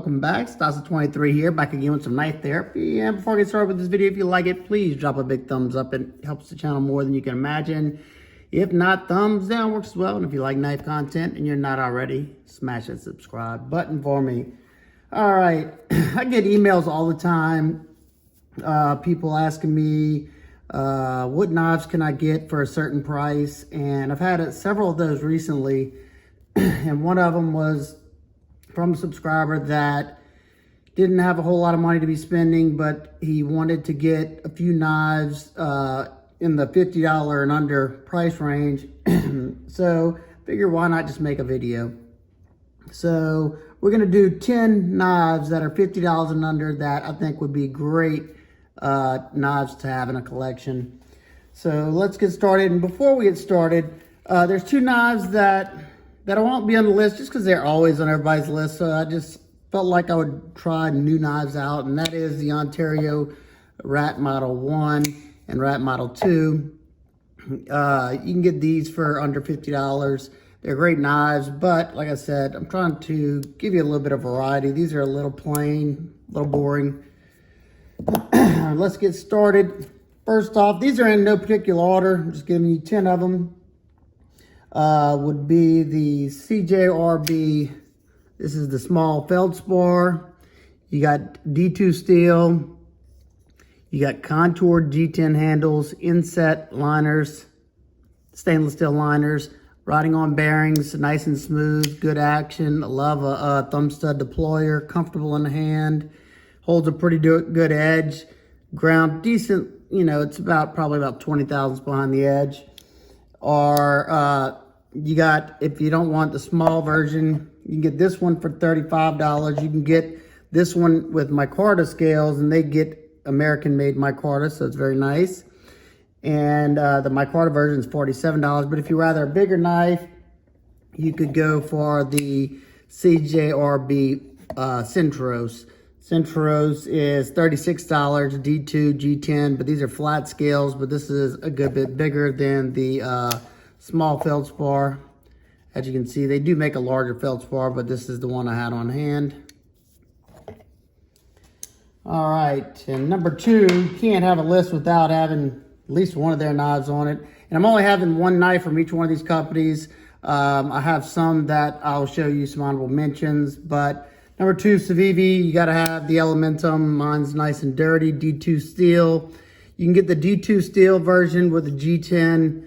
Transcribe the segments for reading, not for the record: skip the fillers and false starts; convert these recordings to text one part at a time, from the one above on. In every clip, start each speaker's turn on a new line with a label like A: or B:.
A: welcome back. Stasa23 here, back again with some knife therapy. And before I get started with this video, if you like it, please drop a big thumbs up. It helps the channel more than you can imagine. If not, thumbs down works as well. And if you like knife content and you're not already, smash that subscribe button for me. All right, I get emails all the time. People asking me, what knives can I get for a certain price? And I've had several of those recently. And one of them was from a subscriber that didn't have a whole lot of money to be spending, but he wanted to get a few knives in the $50 and under price range. So figure why not just make a video. So we're gonna do 10 knives that are $50 and under that I think would be great knives to have in a collection. So let's get started. And before we get started, there's two knives that I won't be on the list just because they're always on everybody's list. So I just felt like I would try new knives out, and that is the Ontario Rat Model 1 and Rat Model 2. You can get these for under $50. They're great knives, but like I said, I'm trying to give you a little bit of variety. These are a little plain, a little boring. Let's get started. First off, these are in no particular order. I'm just giving you 10 of them. Would be the CJRB. This is the small feldspar. You got D2 steel. You got contoured G10 handles, inset liners, stainless steel liners, riding on bearings, nice and smooth, good action. I love a thumb stud deployer, comfortable in the hand, holds a pretty good edge, ground decent. You know, it's probably about 20 thousandths behind the edge. Or you got, if you don't want the small version, you can get this one for $35. You can get this one with micarta scales, and they get American-made micarta, so it's very nice. And the micarta version is $47. But if you'd rather a bigger knife, you could go for the CJRB Centros. Centros is $36, D2, G10, but these are flat scales, but this is a good bit bigger than the small feldspar. As you can see, they do make a larger feldspar, but this is the one I had on hand. All right, and number two, you can't have a list without having at least one of their knives on it. And I'm only having one knife from each one of these companies. I have some that I'll show you some honorable mentions, but number two, Savi, you gotta have the Elementum. Mine's nice and dirty, D2 steel. You can get the D2 steel version with the G10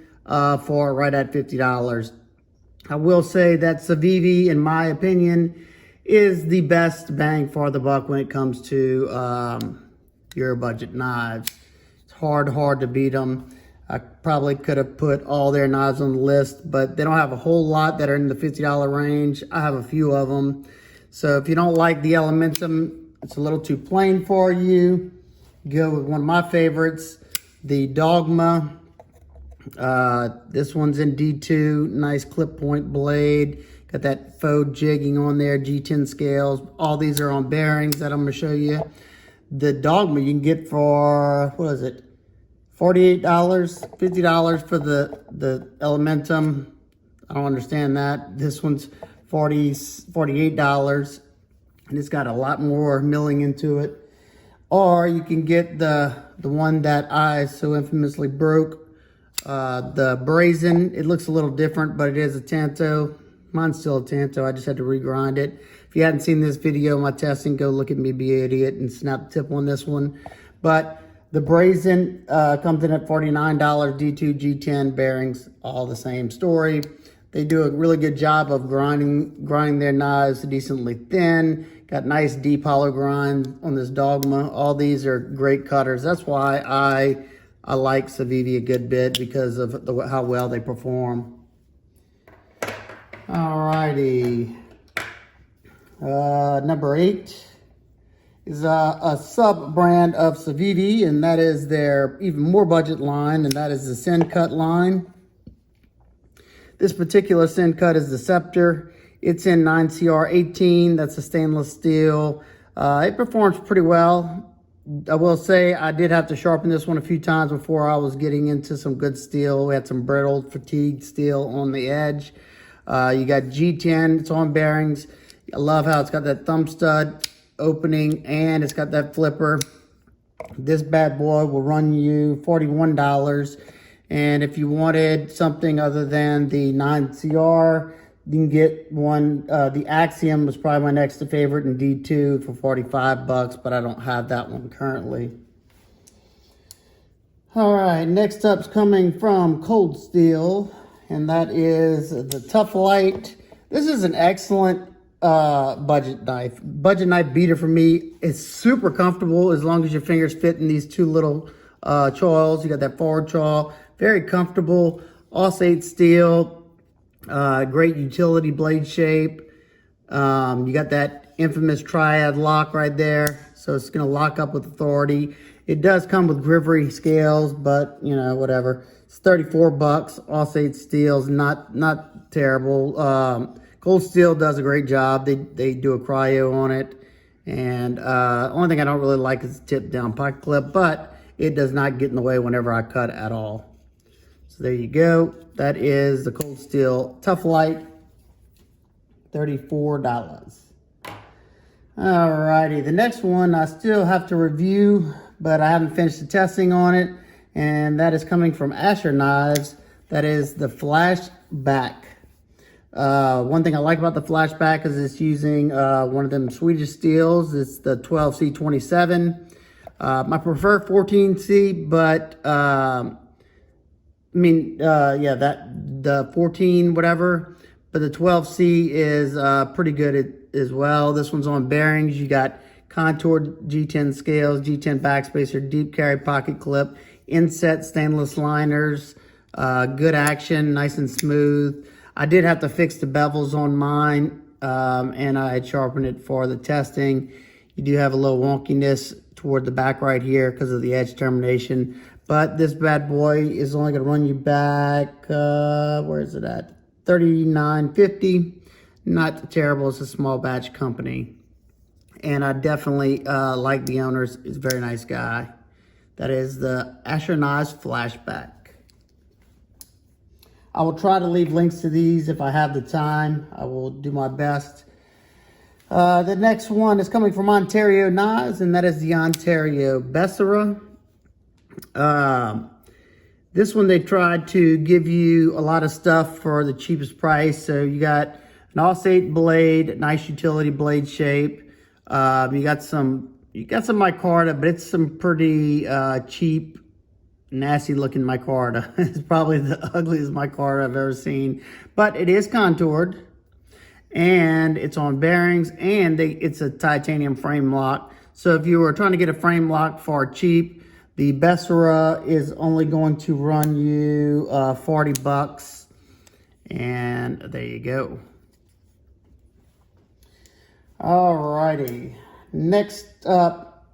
A: for right at $50. I will say that Savi, in my opinion, is the best bang for the buck when it comes to your budget knives. It's hard to beat them. I probably could have put all their knives on the list, but they don't have a whole lot that are in the $50 range. I have a few of them. So if you don't like the Elementum, it's a little too plain for you, go with one of my favorites, the Dogma. This one's in D2, nice clip point blade, got that faux jigging on there, G10 scales. All these are on bearings that I'm gonna show you. The Dogma you can get for, what is it, $48, $50 for the Elementum. I don't understand that. This one's $48, and it's got a lot more milling into it. Or you can get the one that I so infamously broke, the Brazen. It looks a little different, but it is a Tanto. Mine's still a Tanto. I just had to regrind it. If you hadn't seen this video, my testing, go look at me be an idiot and snap the tip on this one. But the Brazen comes in at $49, D2, G10 bearings, all the same story. They do a really good job of grinding their knives decently thin. Got nice deep hollow grind on this Dogma. All these are great cutters. That's why I like Savi a good bit, because of how well they perform. Alrighty. Number 8 is a sub-brand of Savi, and that is their even more budget line, and that is the Sin Cut line. This particular Sin Cut is the Scepter. It's in 9CR18. That's a stainless steel. It performs pretty well. I will say I did have to sharpen this one a few times before I was getting into some good steel. We had some brittle, fatigued steel on the edge. You got G10. It's on bearings. I love how it's got that thumb stud. opening, and it's got that flipper. This bad boy will run you $41. And if you wanted something other than the 9CR, you can get one. The Axiom was probably my next favorite in D2 for 45 bucks, but I don't have that one currently. All right, next up's coming from Cold Steel, and that is the Toughlight. This is an excellent budget knife beater for me. It's super comfortable as long as your fingers fit in these two little choils. You got that forward choil, very comfortable, All-8 steel, great utility blade shape. You got that infamous triad lock right there, so it's going to lock up with authority. It does come with Grivery scales, but you know, whatever. It's 34 bucks. All-8 steel's not terrible. Cold Steel does a great job. They do a cryo on it, and only thing I don't really like is the tip down pocket clip, but it does not get in the way whenever I cut at all. So there you go. That is the Cold Steel Toughlight, $34. Alrighty, the next one I still have to review, but I haven't finished the testing on it, and that is coming from SRM Knives. That is the Flashback. One thing I like about the Flashback is it's using one of them Swedish steels. It's the 12C27. I prefer 14C, but yeah, the 14 whatever, but the 12C is pretty good as well. This one's on bearings. You got contoured G10 scales, G10 backspacer, deep carry pocket clip, inset stainless liners, good action, nice and smooth. I did have to fix the bevels on mine, and I had sharpened it for the testing. You do have a little wonkiness toward the back right here because of the edge termination, but this bad boy is only going to run you back, where is it at? $39.50. Not terrible. It's a small batch company, and I definitely like the owners. He's a very nice guy. That is the SRM Knives Flashback. I will try to leave links to these if I have the time. I will do my best. The next one is coming from Ontario Knives, and that is the Ontario Bessera. This one, they tried to give you a lot of stuff for the cheapest price. So you got an All-8 blade, nice utility blade shape. You got some micarta, but it's some pretty cheap, nasty looking micarta. It's probably the ugliest micarta I've ever seen, but it is contoured, and it's on bearings, and it's a titanium frame lock. So if you were trying to get a frame lock for cheap, the Bessera is only going to run you 40 bucks, and there you go. Alrighty, next up,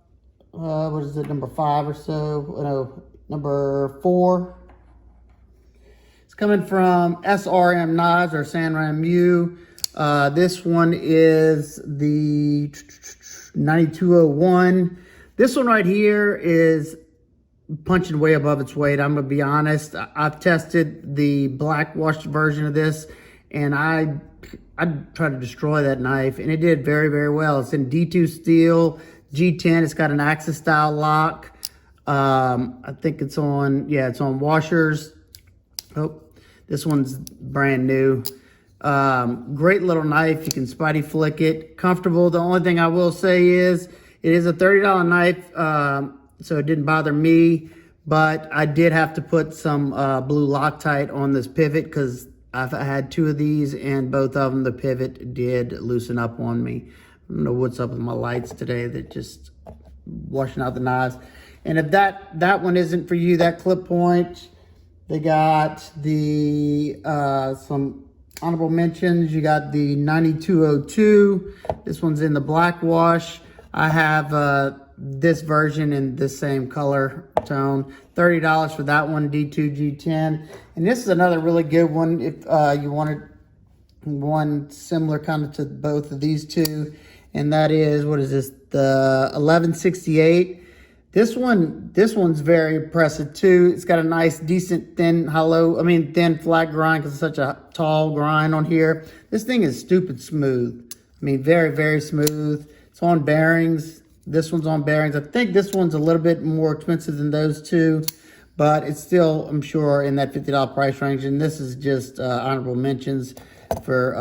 A: what is it, number 5 or so? No, number 4. It's coming from SRM Knives, or SRM U. This one is the 9201. This one right here is punching way above its weight. I'm gonna be honest. I've tested the black washed version of this, and I tried to destroy that knife, and it did very, very well. It's in D2 steel, G10. It's got an Axis style lock. I think it's on, yeah, it's on washers. Oh, this one's brand new. Great little knife. You can spidey flick it. Comfortable. The only thing I will say is it is a $30 knife, so it didn't bother me, but I did have to put some blue Loctite on this pivot because I've had 2 of these, and both of them, the pivot did loosen up on me. I don't know what's up with my lights today. They're just washing out the knives. And if that one isn't for you, that clip point, they got the some honorable mentions. You got the 9202. This one's in the black wash. I have this version in this same color tone. $30 for that one, D2 G10. And this is another really good one if you wanted one similar kind of to both of these two. And that is, what is this? The 1168. This one's very impressive too. It's got a nice, decent, thin flat grind because it's such a tall grind on here. This thing is stupid smooth. I mean, very, very smooth. It's on bearings. This one's on bearings. I think this one's a little bit more expensive than those two, but it's still, I'm sure, in that $50 price range. And this is just honorable mentions for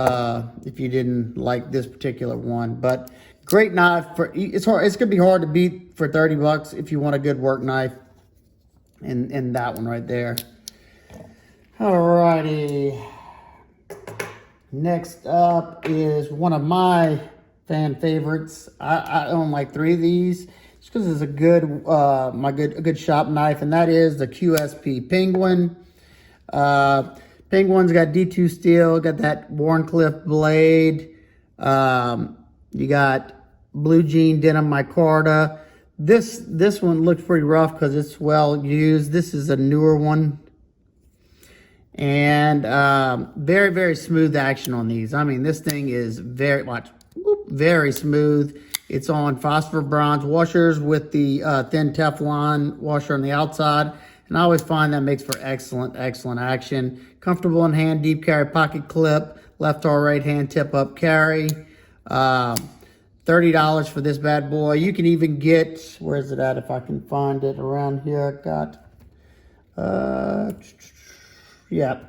A: if you didn't like this particular one. But great knife. It's gonna be hard to beat for 30 bucks if you want a good work knife. And that one right there. Alrighty. Next up is one of my fan favorites. I own like 3 of these just because it's a good a good shop knife, and that is the QSP Penguin. Penguin's got D2 steel, got that Warncliffe blade. You got blue jean denim micarta. This one looks pretty rough because it's well used. This is a newer one. And very, very smooth action on these. I mean, this thing is very smooth. It's on phosphor bronze washers with the thin Teflon washer on the outside. And I always find that makes for excellent action. Comfortable in hand, deep carry pocket clip, left or right hand tip up carry. $30 for this bad boy. You can even get, where is it at if I can find it around here? I got, yeah.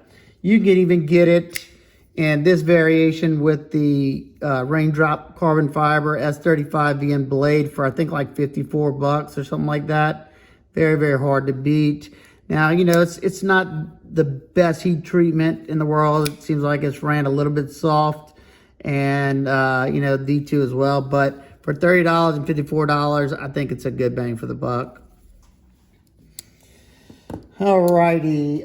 A: You can even get it in this variation with the raindrop carbon fiber S35 VN blade for I think like 54 bucks or something like that. Very, very hard to beat. Now, you know, it's not the best heat treatment in the world. It seems like it's ran a little bit soft. And, you know, D2 as well. But for $30 and $54, I think it's a good bang for the buck. Alrighty.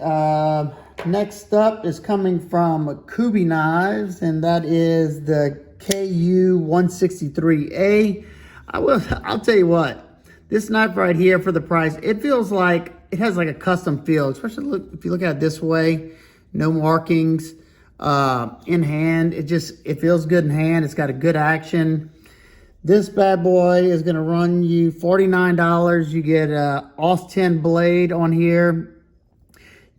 A: Next up is coming from Kuby Knives, and that is the KU163A. I'll tell you what, this knife right here for the price, it feels like it has like a custom feel, especially if you look at it this way, no markings. In hand, it feels good in hand. It's got a good action. This bad boy is going to run you $49. You get a Aus-10 blade on here,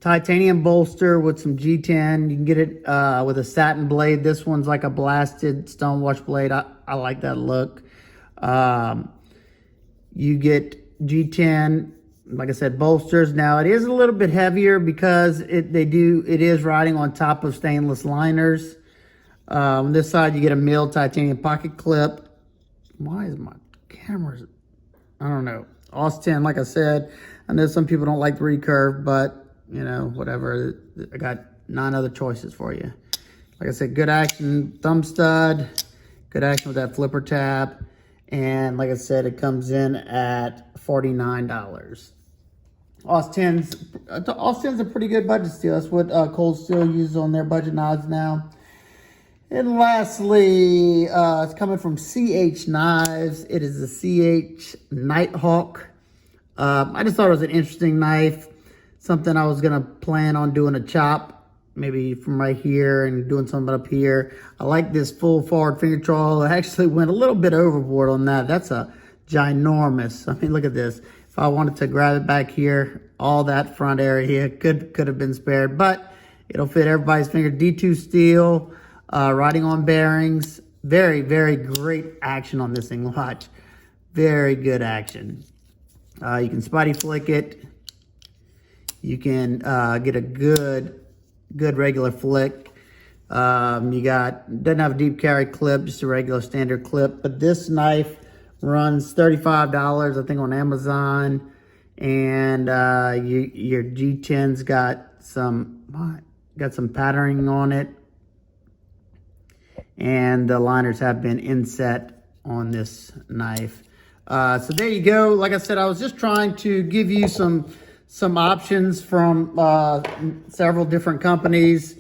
A: titanium bolster with some G10. You can get it with a satin blade. This one's like a blasted stonewash blade. I like that look. You get G10. Like I said, bolsters. Now it is a little bit heavier because it is riding on top of stainless liners. On this side you get a milled titanium pocket clip. Why is my camera? I don't know. Aus-10, like I said, I know some people don't like the recurve, but you know, whatever. I got 9 other choices for you. Like I said, good action thumb stud, good action with that flipper tab, and like I said, it comes in at $49. Aus-10's a pretty good budget steel. That's what Cold Steel uses on their budget knives now. And lastly, it's coming from CH Knives. It is the CH Nighthawk. I just thought it was an interesting knife. Something I was going to plan on doing a chop, maybe from right here and doing something up here. I like this full forward finger trawl. I actually went a little bit overboard on that. That's a ginormous. I mean, look at this. If I wanted to grab it back here, all that front area here could have been spared, but it'll fit everybody's finger. D2 steel, riding on bearings. Very, very great action on this thing. Watch. Very good action. You can spotty flick it. You can get a good regular flick. Doesn't have a deep carry clip, just a regular standard clip. But this knife runs $35, I think, on Amazon. And your G10's got some patterning on it. And the liners have been inset on this knife. So there you go. Like I said, I was just trying to give you some options from several different companies.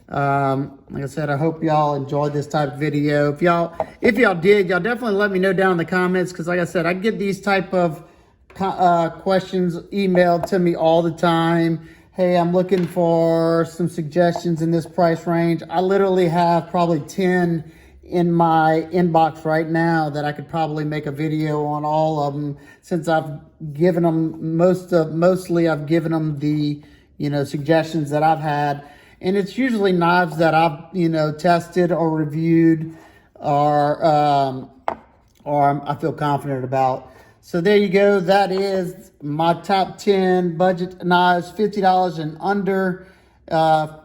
A: Like I said, I hope y'all enjoyed this type of video. If y'all did, y'all definitely let me know down in the comments, because like I said, I get these type of questions emailed to me all the time. Hey, I'm looking for some suggestions in this price range. I literally have probably 10 in my inbox right now that I could probably make a video on all of them, since I've given them mostly I've given them the, suggestions that I've had. And it's usually knives that I've, tested or reviewed, or or I feel confident about. So there you go. That is my top 10 budget knives, $50 and under.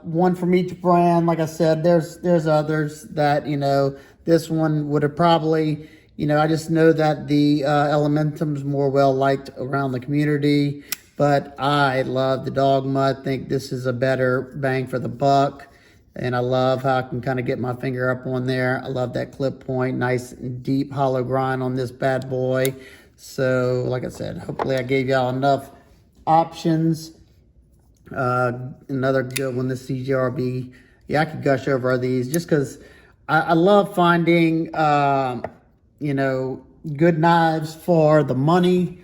A: One from each brand. Like I said, there's others that, you know, this one would have probably, you know, I just know that the Elementum's more well liked around the community, but I love the Dogma. I think this is a better bang for the buck, and I love how I can kind of get my finger up on there. I love that clip point, nice and deep hollow grind on this bad boy. So like I said, hopefully I gave y'all enough options. Another good one, the CGRB. Yeah, I could gush over these just because I love finding, you know, good knives for the money.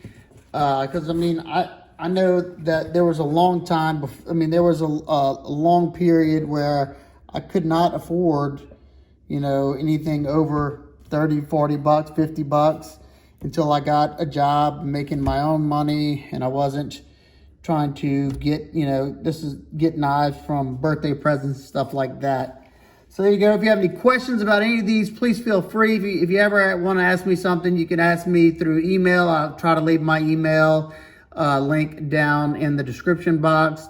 A: Because, I mean, I know that there was a long time, I mean, there was a long period where I could not afford, you know, anything over 30, 40 bucks, 50 bucks until I got a job making my own money, and I wasn't trying to get, you know, get knives from birthday presents, stuff like that. So there you go. If you have any questions about any of these, please feel free. If you ever want to ask me something, you can ask me through email. I'll try to leave my email link down in the description box.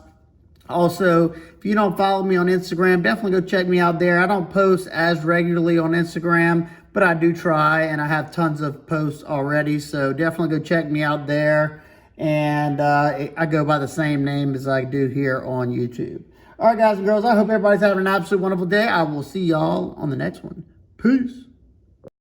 A: Also, if you don't follow me on Instagram, definitely go check me out there. I don't post as regularly on Instagram, but I do try, and I have tons of posts already. So definitely go check me out there. And I go by the same name as I do here on YouTube. All right, guys and girls, I hope everybody's having an absolute wonderful day. I will see y'all on the next one. Peace.